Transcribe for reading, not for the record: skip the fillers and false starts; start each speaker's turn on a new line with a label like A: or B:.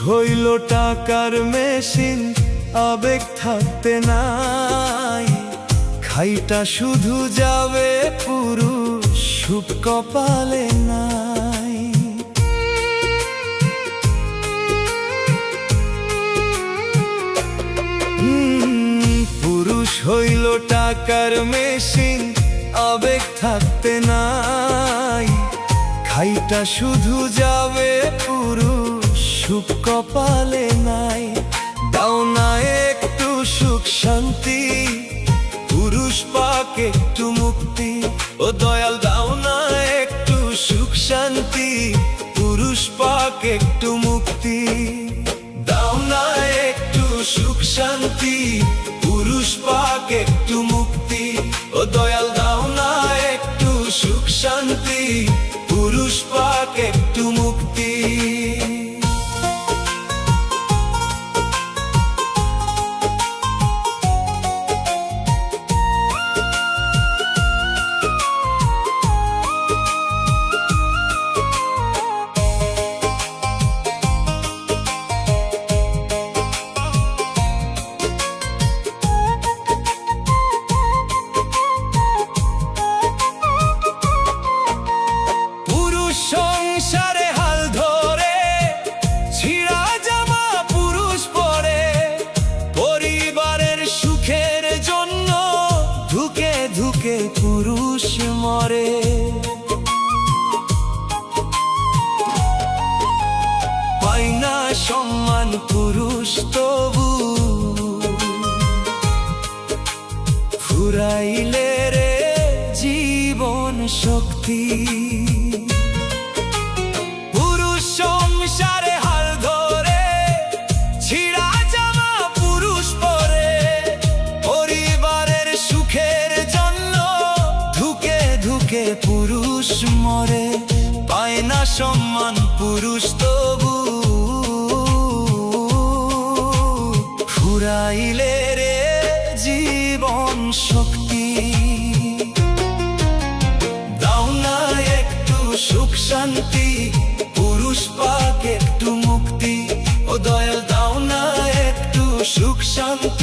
A: হইল টাকার মেশিন, আবেগ থাকতে নাই। খাইটা শুধু যাবে পুরুষ, সুখ কপালে নাই। পুরুষ হইল টাকার মেশিন, আবেগ থাকতে নাই। খাইটা শুধু যাবে পুরুষ, সুখ কপালে নাই। দাও না একটু সুখ শান্তি, পুরুষ পাক একটু মুক্তি। ও দয়াল দাও না একটু সুখ শান্তি, পুরুষ পাক একটু মুক্তি। দাও না একটু সুখ শান্তি, পুরুষ পাক একটু মুক্তি। ও দয়াল দাও না একটু সুখ শান্তি, পুরুষ পাক একটু মুক্তি। সংসারে হাল ধরে ছিঁড়া জামা পুরুষ পরে, পরিবারের সুখের জন্য ধুকে ধুকে পুরুষ মরে। পায় না সম্মান পুরুষ তবু, ফুরাইলে রে জীবন শক্তি। সংসারে হাল ধরে ছিঁড়া জামা পুরুষ পরে, পরিবারের সুখের জন্য ধুকে ধুকে পুরুষ মরে। পায় না সম্মান পুরুষ তবু, ফুরাইলে রে জীবন শক্তি। দাও না একটু সুখ শান্তি, পুরুষ পাক একটু মুক্তি। ও দয়াল দাও না একটু সুখ শান্তি,